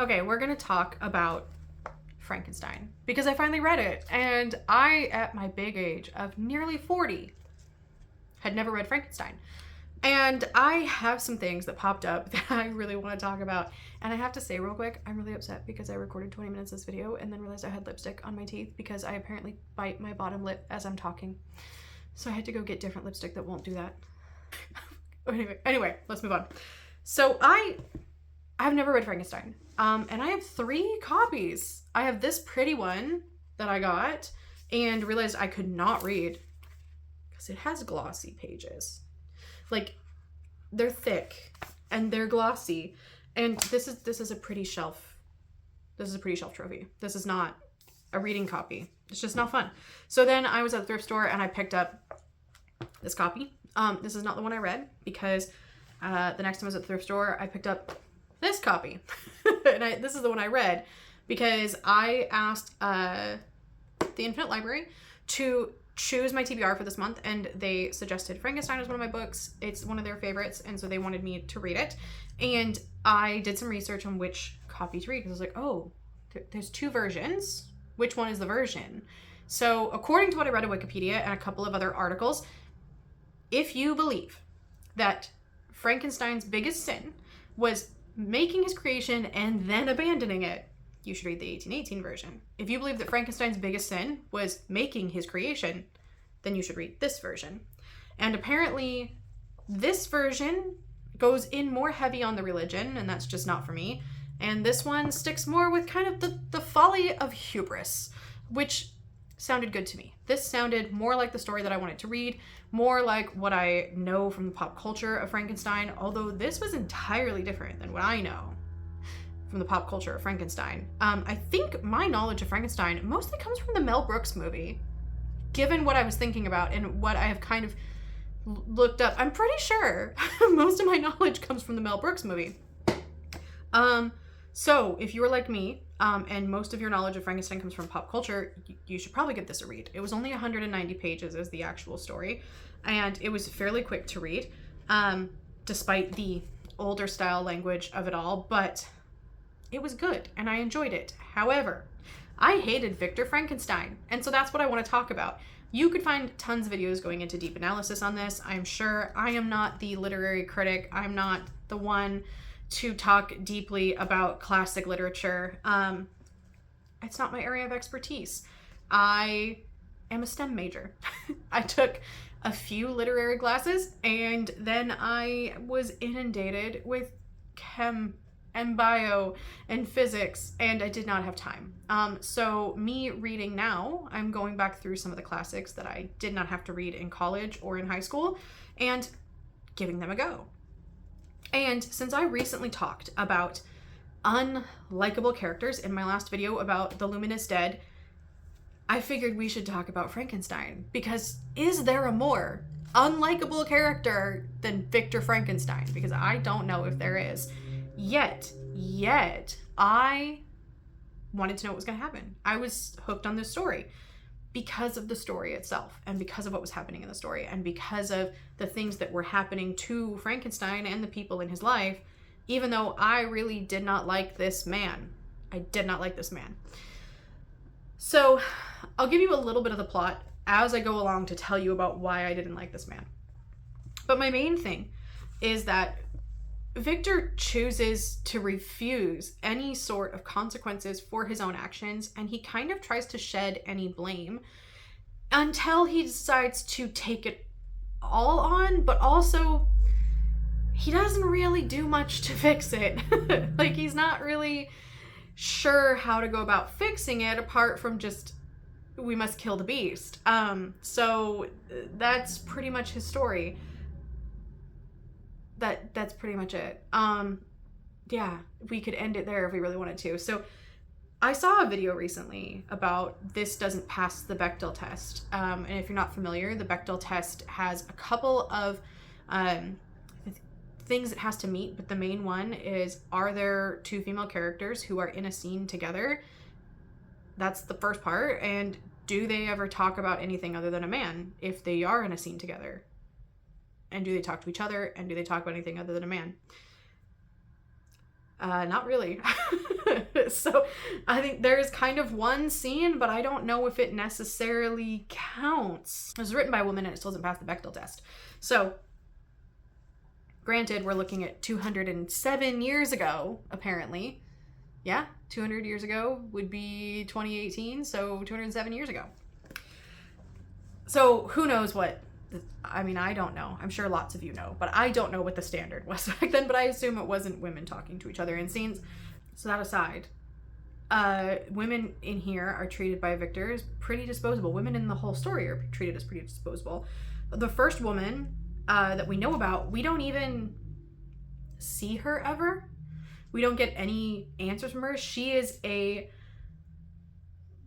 Okay, we're gonna talk about Frankenstein because I finally read it, and I, at my big age of nearly 40, had never read Frankenstein. And I have some things that popped up that I really want to talk about. And I have to say real quick, I'm really upset because I recorded 20 minutes of this video and then realized I had lipstick on my teeth because I apparently bite my bottom lip as I'm talking. So I had to go get different lipstick that won't do that. Anyway, let's move on. So I've never read Frankenstein. And I have 3 copies. I have this pretty one that I got and realized I could not read because it has glossy pages. Like, they're thick and they're glossy, and this is a pretty shelf. This is a pretty shelf trophy. This is not a reading copy. It's just not fun. So then I was at the thrift store and I picked up this copy. This is not the one I read because the next time I was at the thrift store, I picked up this copy. And this is the one I read because I asked the Infinite Library to choose my TBR for this month, and they suggested Frankenstein as one of my books. It's one of their favorites, and so they wanted me to read it. And I did some research on which copy to read because I was like, oh, there's 2 versions. Which one is the version? So according to what I read on Wikipedia and a couple of other articles, if you believe that Frankenstein's biggest sin was making his creation and then abandoning it, you should read the 1818 version. If you believe that Frankenstein's biggest sin was making his creation, then you should read this version. And apparently this version goes in more heavy on the religion, and that's just not for me. And this one sticks more with kind of the folly of hubris, which sounded good to me. This sounded more like the story that I wanted to read, more like what I know from the pop culture of Frankenstein, although this was entirely different than what I know from the pop culture of Frankenstein. I think my knowledge of Frankenstein mostly comes from the Mel Brooks movie, given what I was thinking about and what I have kind of looked up. I'm pretty sure most of my knowledge comes from the Mel Brooks movie. So if you were like me, and most of your knowledge of Frankenstein comes from pop culture, you should probably give this a read. It was only 190 pages as the actual story, and it was fairly quick to read, despite the older style language of it all, but it was good, and I enjoyed it. However, I hated Victor Frankenstein, and so that's what I want to talk about. You could find tons of videos going into deep analysis on this, I'm sure. I am not the literary critic. I'm not the one to talk deeply about classic literature. It's not my area of expertise. I am a STEM major. I took a few literary classes, and then I was inundated with chem and bio and physics, and I did not have time. So me reading now, I'm going back through some of the classics that I did not have to read in college or in high school and giving them a go. And since I recently talked about unlikable characters in my last video about the Luminous Dead, I figured we should talk about Frankenstein, because is there a more unlikable character than Victor Frankenstein? Because I don't know if there is. Yet, I wanted to know what was going to happen. I was hooked on this story because of the story itself, and because of what was happening in the story, and because of the things that were happening to Frankenstein and the people in his life, even though I really did not like this man. I did not like this man. So I'll give you a little bit of the plot as I go along to tell you about why I didn't like this man. But my main thing is that Victor chooses to refuse any sort of consequences for his own actions, and he kind of tries to shed any blame until he decides to take it all on, but also he doesn't really do much to fix it. Like, he's not really sure how to go about fixing it apart from just, we must kill the beast. So that's pretty much his story. That's pretty much it. Yeah, we could end it there if we really wanted to. So I saw a video recently about this doesn't pass the Bechdel test. And if you're not familiar, the Bechdel test has a couple of things it has to meet, but the main one is, are there 2 female characters who are in a scene together? That's the first part. And do they ever talk about anything other than a man if they are in a scene together? And do they talk to each other? And do they talk about anything other than a man? Not really. So I think there's kind of one scene, but I don't know if it necessarily counts. It was written by a woman and it still doesn't pass the Bechdel test. So granted, we're looking at 207 years ago, apparently. Yeah, 200 years ago would be 2018, so 207 years ago. So who knows what, I mean, I don't know. I'm sure lots of you know, but I don't know what the standard was back then, but I assume it wasn't women talking to each other in scenes. So that aside, women in here are treated by Victor as pretty disposable. Women in the whole story are treated as pretty disposable. The first woman that we know about, we don't even see her ever. We don't get any answers from her. She is a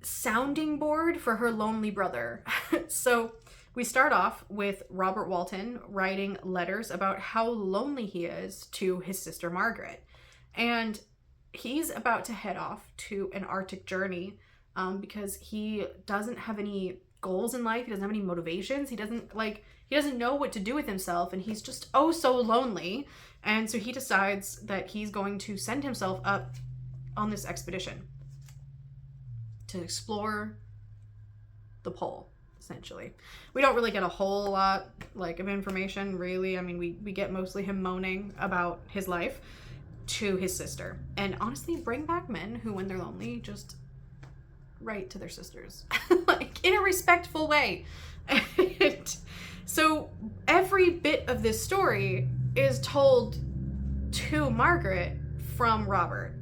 sounding board for her lonely brother. So we start off with Robert Walton writing letters about how lonely he is to his sister Margaret. And he's about to head off to an Arctic journey because he doesn't have any goals in life. He doesn't have any motivations. He doesn't know what to do with himself, and he's just oh so lonely. And so he decides that he's going to send himself up on this expedition to explore the pole, essentially. We don't really get a whole lot of information, really. I mean, we get mostly him moaning about his life to his sister. And honestly, bring back men who, when they're lonely, just write to their sisters. In a respectful way. And so every bit of this story is told to Margaret from Robert,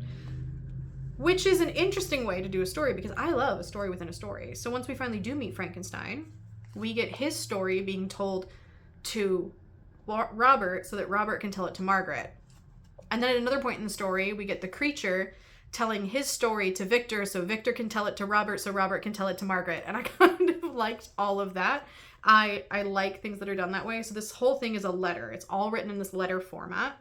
which is an interesting way to do a story because I love a story within a story. So once we finally do meet Frankenstein, we get his story being told to Robert so that Robert can tell it to Margaret. And then at another point in the story, we get the creature telling his story to Victor so Victor can tell it to Robert so Robert can tell it to Margaret. And I kind of liked all of that. I like things that are done that way. So this whole thing is a letter. It's all written in this letter format.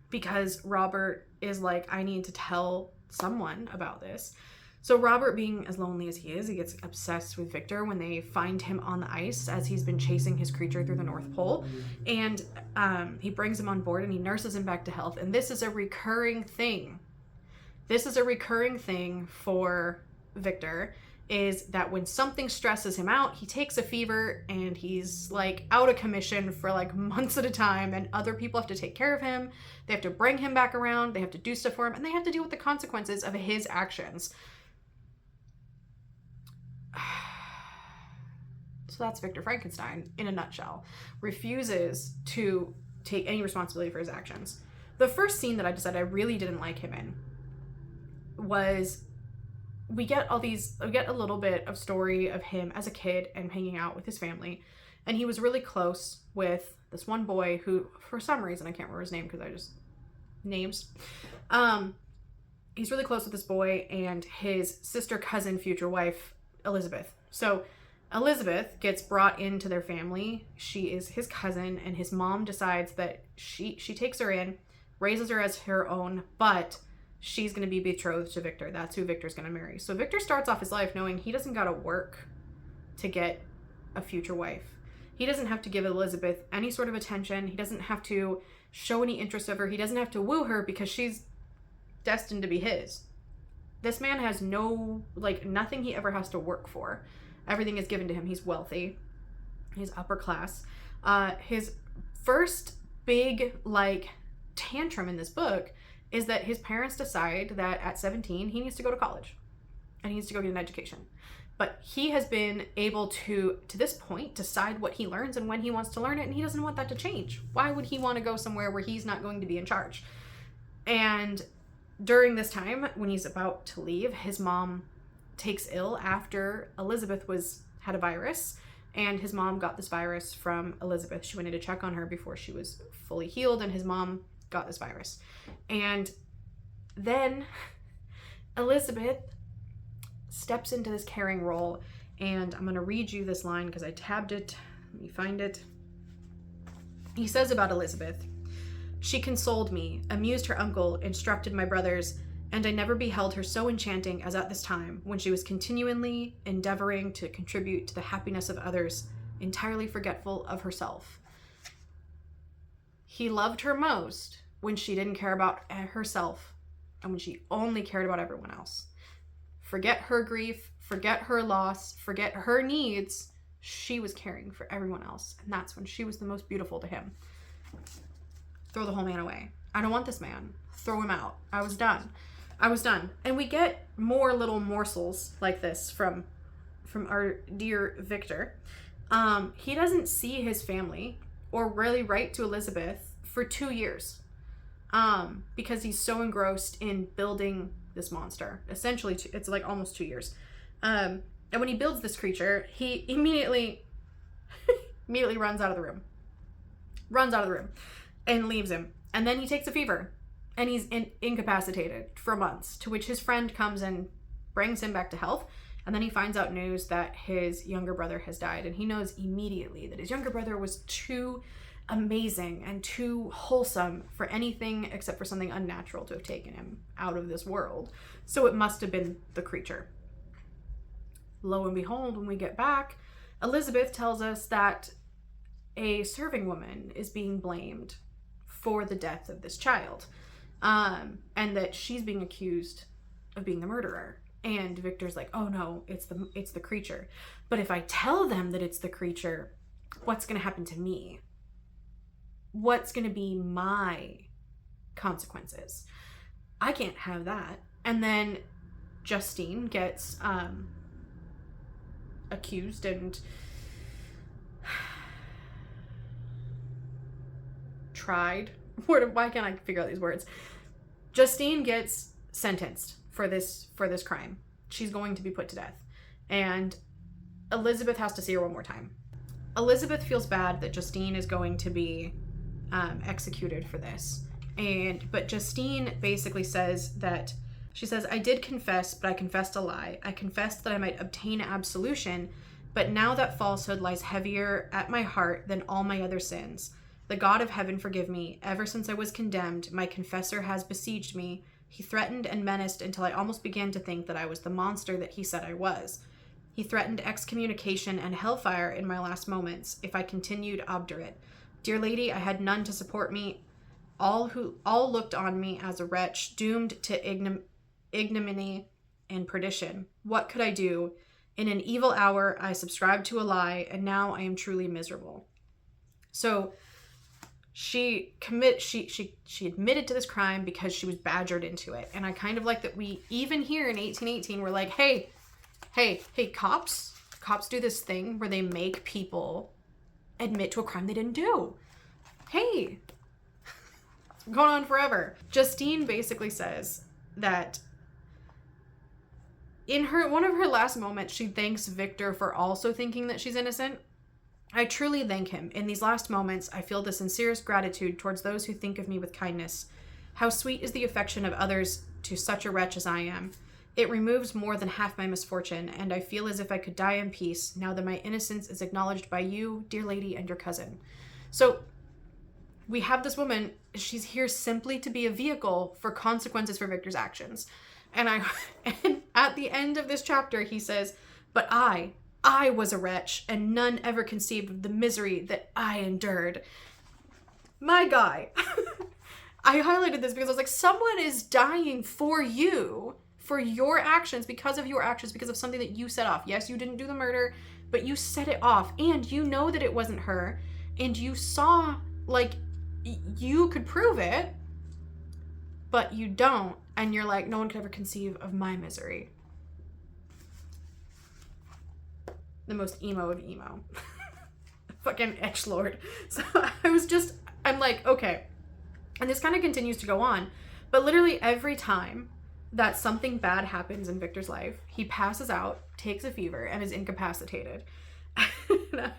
Because Robert is like, I need to tell someone about this. So Robert, being as lonely as he is, he gets obsessed with Victor when they find him on the ice as he's been chasing his creature through the North Pole. And he brings him on board and he nurses him back to health. And this is a recurring thing. This is a recurring thing for Victor, is that when something stresses him out, he takes a fever and he's out of commission for months at a time, and other people have to take care of him. They have to bring him back around. They have to do stuff for him, and they have to deal with the consequences of his actions. So that's Victor Frankenstein in a nutshell. Refuses to take any responsibility for his actions. The first scene that I decided I really didn't like him in was we get a little bit of story of him as a kid and hanging out with his family. And he was really close with this one boy who, for some reason, I can't remember his name because I just names. He's really close with this boy and his sister, cousin, future wife, Elizabeth. So Elizabeth gets brought into their family. She is his cousin, and his mom decides that she takes her in, raises her as her own, but she's going to be betrothed to Victor. That's who Victor's going to marry. So Victor starts off his life knowing he doesn't got to work to get a future wife. He doesn't have to give Elizabeth any sort of attention. He doesn't have to show any interest of her. He doesn't have to woo her because she's destined to be his. This man has nothing he ever has to work for. Everything is given to him. He's wealthy. He's upper class. His first big, tantrum in this book is that his parents decide that at 17, he needs to go to college and he needs to go get an education. But he has been able to this point, decide what he learns and when he wants to learn it, and he doesn't want that to change. Why would he want to go somewhere where he's not going to be in charge? And during this time, when he's about to leave, his mom takes ill after Elizabeth had a virus, and his mom got this virus from Elizabeth. She went in to check on her before she was fully healed, and his mom got this virus. And then Elizabeth steps into this caring role, and I'm going to read you this line because I tabbed it. Let me find it. He says about Elizabeth, "She consoled me, amused her uncle, instructed my brothers, and I never beheld her so enchanting as at this time, when she was continually endeavoring to contribute to the happiness of others, entirely forgetful of herself." He loved her most when she didn't care about herself. and when she only cared about everyone else. Forget her grief, forget her loss, forget her needs. She was caring for everyone else, and that's when she was the most beautiful to him. Throw the whole man away. I don't want this man. Throw him out. I was done. And we get more little morsels like this from our dear Victor. He doesn't see his family or really write to Elizabeth for 2 years. Because he's so engrossed in building this monster. Essentially, it's like almost 2 years. And when he builds this creature, he immediately runs out of the room. And leaves him. And then he takes a fever. And he's incapacitated for months, to which his friend comes and brings him back to health. And then he finds out news that his younger brother has died. And he knows immediately that his younger brother was too amazing and too wholesome for anything except for something unnatural to have taken him out of this world. So it must have been the creature. Lo and behold, when we get back, Elizabeth tells us that a serving woman is being blamed for the death of this child. And that she's being accused of being the murderer. And Victor's like, oh no, it's the creature. But if I tell them that it's the creature, what's going to happen to me? What's going to be my consequences? I can't have that. And then Justine gets accused and tried. Why can't I figure out these words? Justine gets sentenced for this crime. She's going to be put to death. And Elizabeth has to see her one more time. Elizabeth feels bad that Justine is going to be executed for this. But Justine basically says that, she says, I did confess, but I confessed a lie. I confessed that I might obtain absolution, but now that falsehood lies heavier at my heart than all my other sins. The God of heaven forgive me. Ever since I was condemned, my confessor has besieged me. He threatened and menaced until I almost began to think that I was the monster that he said I was. He threatened excommunication and hellfire in my last moments if I continued obdurate. Dear lady, I had none to support me. All looked on me as a wretch, doomed to ignominy and perdition. What could I do? In an evil hour, I subscribed to a lie, and now I am truly miserable. So she admitted to this crime because she was badgered into it. And I kind of like that we, even here in 1818, we're like, hey, cops do this thing where they make people admit to a crime they didn't do. Hey, it's been going on forever. Justine basically says that in one of her last moments, she thanks Victor for also thinking that she's innocent. I truly thank him. In these last moments, I feel the sincerest gratitude towards those who think of me with kindness. How sweet is the affection of others to such a wretch as I am. It removes more than half my misfortune, and I feel as if I could die in peace now that my innocence is acknowledged by you, dear lady, and your cousin. So we have this woman, she's here simply to be a vehicle for consequences for Victor's actions. And at the end of this chapter, he says, but I was a wretch, and none ever conceived of the misery that I endured. My guy. I highlighted this because I was like, someone is dying for you, for your actions, because of your actions, because of something that you set off. Yes, you didn't do the murder, but you set it off, and you know that it wasn't her, and you saw, like, you could prove it, but you don't, and you're like, no one could ever conceive of my misery. The most emo of emo. Fucking edgelord. So I'm like, okay. And this kind of continues to go on. But literally every time that something bad happens in Victor's life, he passes out, takes a fever, and is incapacitated. And I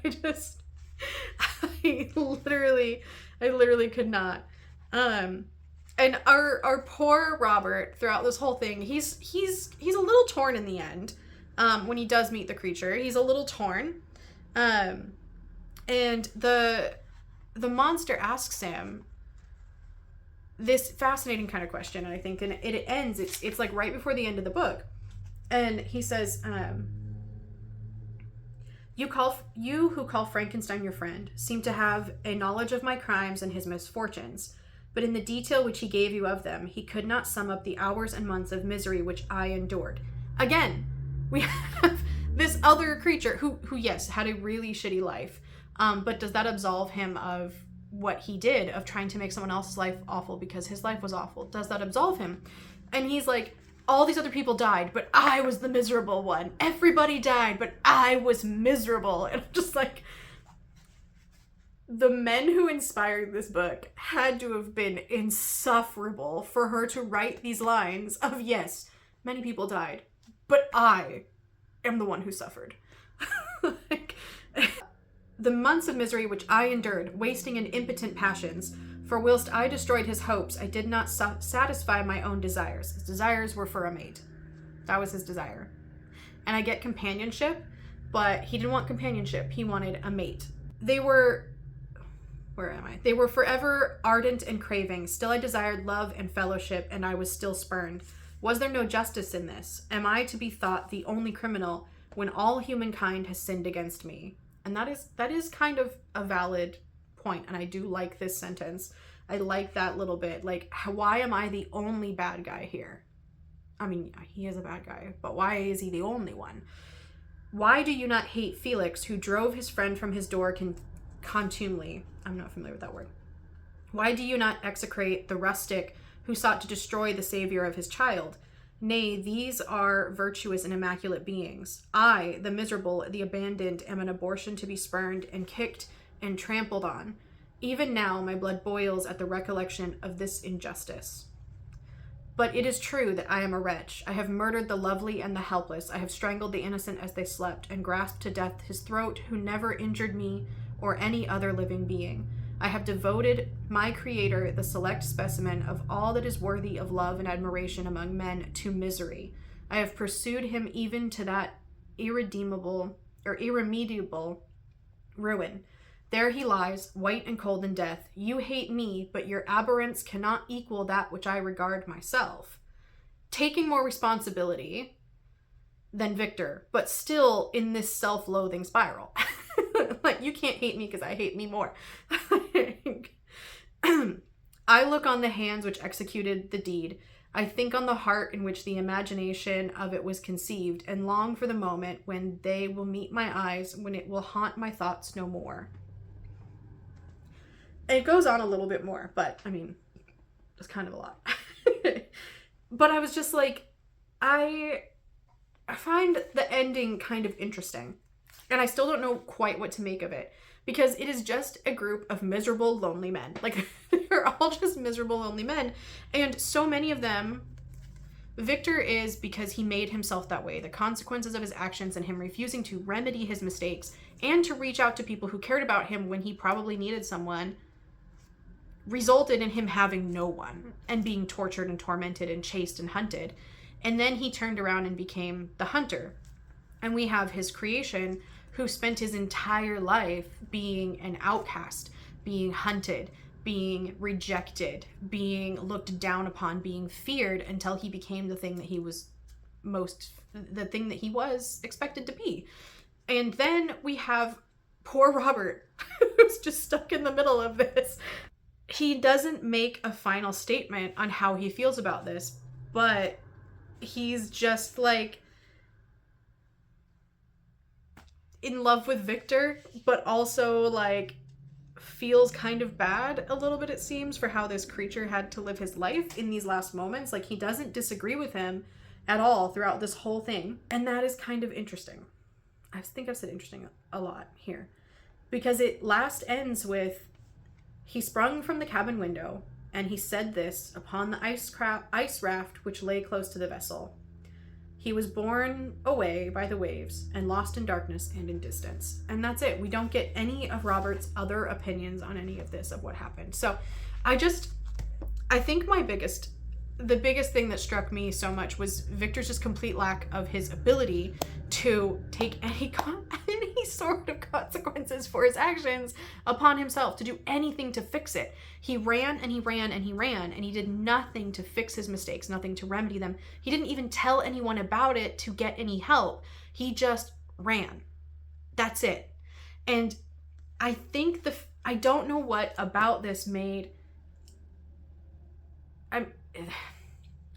literally could not. And our poor Robert, throughout this whole thing, he's a little torn in the end. When he does meet the creature, he's a little torn. And the monster asks him this fascinating kind of question, and I think it ends, it's like right before the end of the book. And he says, you who call Frankenstein your friend seem to have a knowledge of my crimes and his misfortunes. but in the detail which he gave you of them, he could not sum up the hours and months of misery which I endured. Again, we have this other creature who yes, had a really shitty life. But does that absolve him of what he did, of trying to make someone else's life awful because his life was awful? Does that absolve him? And he's like, all these other people died, but I was the miserable one. Everybody died, but I was miserable. And I'm just like, the men who inspired this book had to have been insufferable for her to write these lines of, yes, many people died, but I am the one who suffered. Like, the months of misery which I endured, wasting in impotent passions, for whilst I destroyed his hopes, I did not satisfy my own desires. His desires were for a mate. That was his desire. And I get companionship, but he didn't want companionship. He wanted a mate. They were... Where am I? They were forever ardent and craving. Still I desired love and fellowship, and I was still spurned. Was there no justice in this? Am I to be thought the only criminal when all humankind has sinned against me? And that is kind of a valid point, and I do like this sentence. I like that little bit. Like, why am I the only bad guy here? I mean, he is a bad guy, but why is he the only one? Why do you not hate Felix, who drove his friend from his door contumely? I'm not familiar with that word. Why do you not execrate the rustic who sought to destroy the savior of his child? Nay, these are virtuous and immaculate beings. I, the miserable, the abandoned, am an abortion to be spurned and kicked and trampled on. Even now my blood boils at the recollection of this injustice. But it is true that I am a wretch. I have murdered the lovely and the helpless. I have strangled the innocent as they slept, and grasped to death his throat who never injured me or any other living being. I have devoted my Creator, the select specimen of all that is worthy of love and admiration among men, to misery. I have pursued him even to that irremediable ruin. There he lies, white and cold in death. You hate me, but your abhorrence cannot equal that which I regard myself. Taking more responsibility than Victor, but still in this self-loathing spiral. Like, you can't hate me because I hate me more. I look on the hands which executed the deed. I think on the heart in which the imagination of it was conceived, and long for the moment when they will meet my eyes, when it will haunt my thoughts no more. And it goes on a little bit more, but I mean, it's kind of a lot. But I was just like, I find the ending kind of interesting. And I still don't know quite what to make of it, because it is just a group of miserable, lonely men. Like, they're all just miserable, lonely men. And so many of them, Victor is because he made himself that way. The consequences of his actions and him refusing to remedy his mistakes and to reach out to people who cared about him when he probably needed someone resulted in him having no one and being tortured and tormented and chased and hunted. And then he turned around and became the hunter. And we have his creation, who spent his entire life being an outcast, being hunted, being rejected, being looked down upon, being feared, until he became the thing that he was expected to be. And then we have poor Robert, who's just stuck in the middle of this. He doesn't make a final statement on how he feels about this, but he's just like in love with Victor, but also like feels kind of bad a little bit, it seems, for how this creature had to live his life in these last moments. Like, he doesn't disagree with him at all throughout this whole thing. And that is kind of interesting. I think I've said interesting a lot here, because it last ends with, he sprung from the cabin window, and he said this upon the ice raft which lay close to the vessel. He was borne away by the waves and lost in darkness and in distance. And that's it. We don't get any of Robert's other opinions on any of this, of what happened. So I think the biggest thing that struck me so much was Victor's just complete lack of his ability to take any sort of consequences for his actions upon himself, to do anything to fix it. He ran and he ran and he ran, and he did nothing to fix his mistakes, nothing to remedy them. He didn't even tell anyone about it to get any help. He just ran. That's it. And I think I don't know what about this made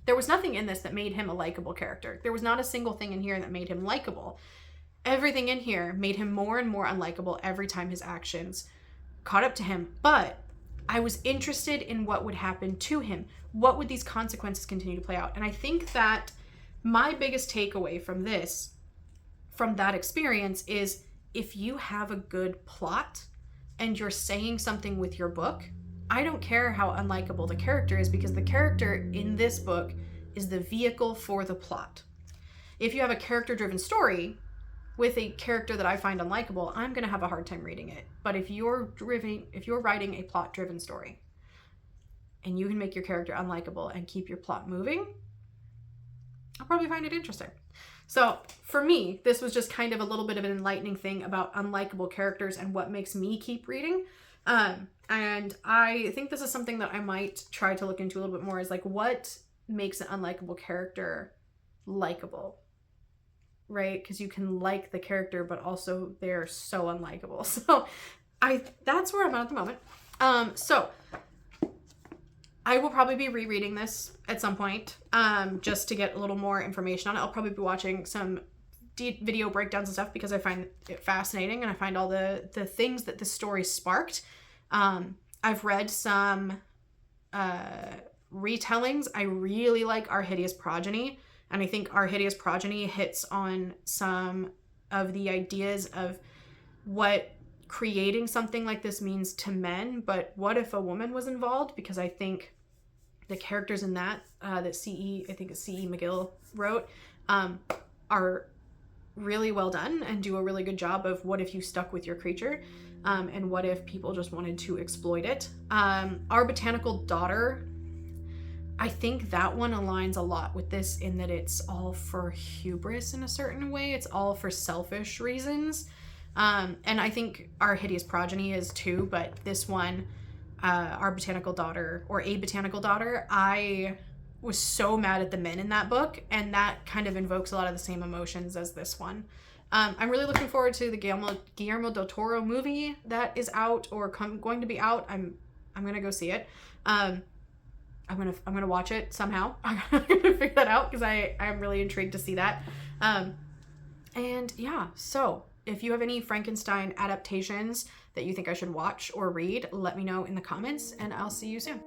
there was nothing in this that made him a likable character. There was not a single thing in here that made him likable. Everything in here made him more and more unlikable every time his actions caught up to him. But I was interested in what would happen to him. What would these consequences continue to play out? And I think that my biggest takeaway from this, from that experience, is if you have a good plot and you're saying something with your book, I don't care how unlikable the character is, because the character in this book is the vehicle for the plot. If you have a character-driven story with a character that I find unlikable, I'm going to have a hard time reading it. But if you're writing a plot-driven story and you can make your character unlikable and keep your plot moving, I'll probably find it interesting. So for me, this was just kind of a little bit of an enlightening thing about unlikable characters and what makes me keep reading. And I think this is something that I might try to look into a little bit more, is like, what makes an unlikable character likable, right? Because you can like the character, but also they're so unlikable. So that's where I'm at the moment. So I will probably be rereading this at some point, just to get a little more information on it. I'll probably be watching some video breakdowns and stuff because I find it fascinating, and I find all the things that this story sparked. I've read some retellings. I really like Our Hideous Progeny, and I think Our Hideous Progeny hits on some of the ideas of what creating something like this means to men, but what if a woman was involved? Because I think the characters in that C.E. McGill wrote are really well done and do a really good job of what if you stuck with your creature, and what if people just wanted to exploit it. Our Botanical Daughter, I think that one aligns a lot with this in that it's all for hubris in a certain way. It's all for selfish reasons. And I think Our Hideous Progeny is too, but this one, Our Botanical Daughter, or A Botanical Daughter, I was so mad at the men in that book, and that kind of invokes a lot of the same emotions as this one. I'm really looking forward to the Guillermo del Toro movie that is out, or going to be out. I'm gonna go see it. I'm gonna watch it somehow. I'm gonna figure that out because I'm really intrigued to see that. And yeah, so if you have any Frankenstein adaptations that you think I should watch or read, let me know in the comments, and I'll see you soon.